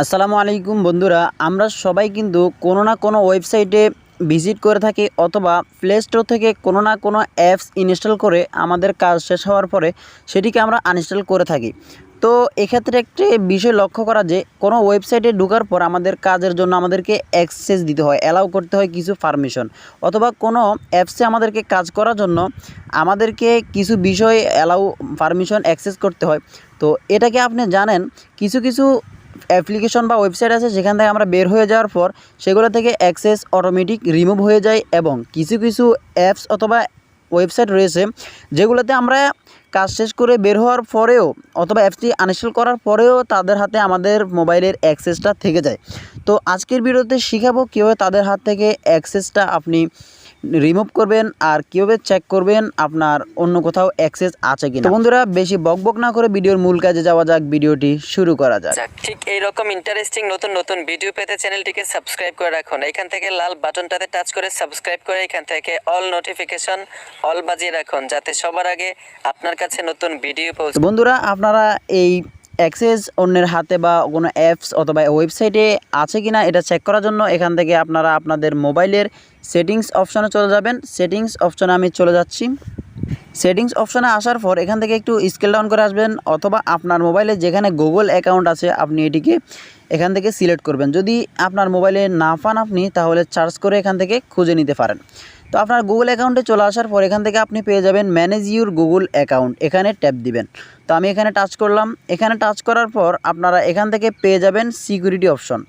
আসসালামু আলাইকুম বন্ধুরা, আমরা সবাই কিন্তু কোনো না কোনো ওয়েবসাইটে ভিজিট করে থাকি অথবা প্লে স্টোর থেকে কোনো না কোনো অ্যাপস ইনস্টল করে আমাদের কাজ শেষ হওয়ার পরে সেটিকে আমরা আনইনস্টল করে থাকি। তো এক্ষেত্রে একটি বিষয় লক্ষ্য করা যে কোনো ওয়েবসাইটে ঢোকার পর আমাদের কাজের জন্য আমাদেরকে অ্যাক্সেস দিতে হয়, অ্যালাউ করতে হয় কিছু পারমিশন, অথবা কোনো অ্যাপসে আমাদেরকে কাজ করার জন্য আমাদেরকে কিছু বিষয় অ্যালাউ পারমিশন অ্যাক্সেস করতে হয়। তো এটাকে আপনি জানেন, কিছু কিছু অ্যাপ্লিকেশন বা ওয়েবসাইট আছে যেখান থেকে আমরা বের হয়ে যাওয়ার পর সেগুলো থেকে অ্যাক্সেস অটোমেটিক রিমুভ হয়ে যায়, এবং কিছু কিছু অ্যাপস অথবা ওয়েবসাইট রয়েছে যেগুলোতে আমরা কাজ শেষ করে বের হওয়ার পরেও অথবা অ্যাপসটি আনইনস্টল করার পরেও তাদের হাতে আমাদের মোবাইলের অ্যাক্সেসটা থেকে যায়। তো আজকের ভিডিওতে শিখাবো কীভাবে তাদের হাত থেকে অ্যাক্সেসটা আপনি রিমুভ করবেন আর কীভাবে চেক করবেন আপনার অন্য কোথাও অ্যাক্সেস আছে কিনা। তো বন্ধুরা, বেশি বকবক না করে ভিডিওর মূল কাজে যাওয়া যাক, ভিডিওটি শুরু করা যাক। ঠিক এইরকম ইন্টারেস্টিং নতুন নতুন ভিডিও পেতে চ্যানেলটিকে সাবস্ক্রাইব করে রাখুন। এখান থেকে লাল বাটনটাতে টাচ করে সাবস্ক্রাইব করে এখান থেকে অল নোটিফিকেশন অল বাজিয়ে রাখুন, যাতে সবার আগে আপনার কাছে নতুন ভিডিও পৌঁছে। বন্ধুরা, আপনারা এই অ্যাক্সেস অন্যের হাতে বা কোনো অ্যাপস অথবা ওয়েবসাইটে আছে কিনা এটা চেক করার জন্য এখান থেকে আপনারা আপনাদের মোবাইলের সেটিংস অপশনে চলে যাবেন। সেটিংস অপশনে আমি চলে যাচ্ছি। সেটিংস অপশনে আসার পর এখান থেকে একটু স্কেল ডাউন করে আসবেন, অথবা আপনার মোবাইলে যেখানে গুগল অ্যাকাউন্ট আছে আপনি এটিকে এখান থেকে সিলেক্ট করবেন। যদি আপনার মোবাইলে না পান আপনি, তাহলে সার্চ করে এখান থেকে খুঁজে নিতে পারেন। তো আপনার গুগল অ্যাকাউন্টে চলে আসার পর এখান থেকে আপনি পেয়ে যাবেন ম্যানেজ ইউর গুগল অ্যাকাউন্ট, এখানে ট্যাপ দিবেন। তো আমি এখানে টাচ করলাম। এখানে টাচ করার পর আপনারা এখান থেকে পেয়ে যাবেন সিকিউরিটি অপশন।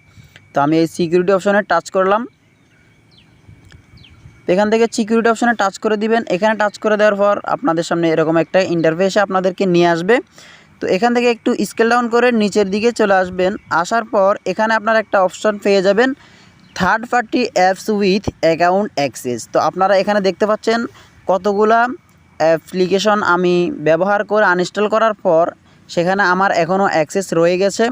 তো আমি এই সিকিউরিটি অপশনে টাচ করলাম। এখান থেকে সিকিউরিটি অপশনে টাচ করে দিবেন। এখানে টাচ করে দেওয়ার পর আপনাদের সামনে এরকম একটা ইন্টারফেসে আপনাদেরকে নিয়ে আসবে। তো এখান থেকে একটু স্কেল ডাউন করে নিচের দিকে চলে আসবেন। আসার পর এখানে আপনারা একটা অপশন পেয়ে যাবেন third party apps with account access. তো আপনারা এখানে দেখতে পাচ্ছেন কতগুলা অ্যাপ্লিকেশন আমি ব্যবহার করে আনইনস্টল করার পর সেখানে আমার এখনও অ্যাক্সেস রয়ে গেছে।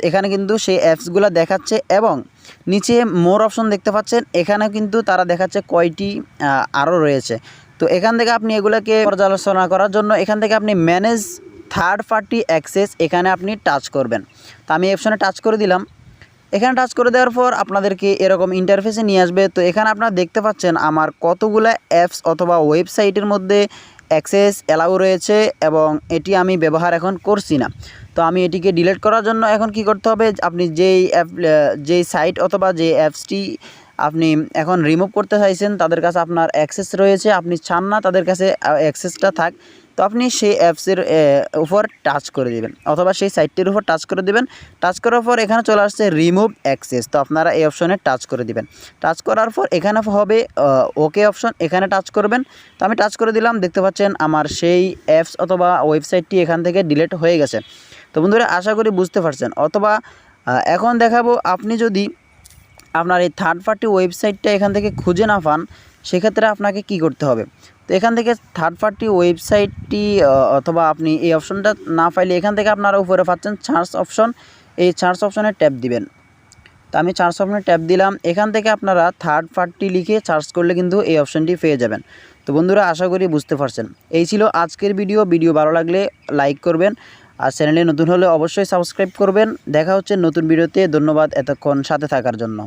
এখানে কিন্তু সেই অ্যাপসগুলো দেখাচ্ছে, এবং নিচে মোর অপশন দেখতে পাচ্ছেন, এখানে কিন্তু তারা দেখাচ্ছে কয়টি আরও রয়েছে। তো এখান থেকে আপনি এগুলোকে পর্যালোচনা করার জন্য এখান থেকে আপনি ম্যানেজ থার্ড পার্টি অ্যাক্সেস এখানে আপনি টাচ করবেন। তো আমি অপশনে টাচ করে দিলাম। এখানে টাচ করে দেওয়ার পর আপনাদেরকে এরকম ইন্টারফেসে নিয়ে আসবে। তো এখানে আপনারা দেখতে পাচ্ছেন আমার কতগুলো অ্যাপস অথবা ওয়েবসাইটের মধ্যে অ্যাক্সেস অ্যালাউ রয়েছে, এবং এটি আমি ব্যবহার এখন করছি না। তো আমি এটিকে ডিলিট করার জন্য এখন কি করতে হবে, আপনি যেই সাইট অথবা যে অ্যাপসটি আপনি এখন রিমুভ করতে চাইছেন তাদের কাছে আপনার অ্যাক্সেস রয়েছে, আপনি চান না তাদের কাছে অ্যাক্সেসটা থাক, তো আপনি সেই অ্যাপসের উপর টাচ করে দেবেন অথবা সেই সাইটটির উপর টাচ করে দেবেন। টাচ করার পর এখানে চলে আসছে রিমুভ অ্যাক্সেস। তো আপনারা এই অপশনে টাচ করে দিবেন। টাচ করার পর এখানে হবে ওকে অপশন, এখানে টাচ করবেন। তো আমি টাচ করে দিলাম। দেখতে পাচ্ছেন আমার সেই অ্যাপস অথবা ওয়েবসাইটটি এখান থেকে ডিলিট হয়ে গেছে। তো বন্ধুরা, আশা করি বুঝতে পারছেন। অথবা এখন দেখাবো, আপনি যদি আপনার এই থার্ড পার্টি ওয়েবসাইটটা এখান থেকে খুঁজে না পান সেক্ষেত্রে আপনাকে কি করতে হবে। তো এখান থেকে থার্ড পার্টি ওয়েবসাইটটি অথবা আপনি এই অপশনটা না পাইলে এখান থেকে আপনারা উপরে পাচ্ছেন সার্চ অপশন, এই সার্চ অপশনে ট্যাপ দিবেন। তো আমি সার্চ অপশনে ট্যাপ দিলাম। এখান থেকে আপনারা থার্ড পার্টি লিখে সার্চ করলে কিন্তু এই অপশনটি পেয়ে যাবেন। তো বন্ধুরা, আশা করি বুঝতে পারছেন। এই ছিল আজকের ভিডিও ভালো লাগলে লাইক করবেন, আর চ্যানেলে নতুন হলে অবশ্যই সাবস্ক্রাইব করবেন। দেখা হচ্ছে নতুন ভিডিওতে। ধন্যবাদ এতক্ষণ সাথে থাকার জন্য।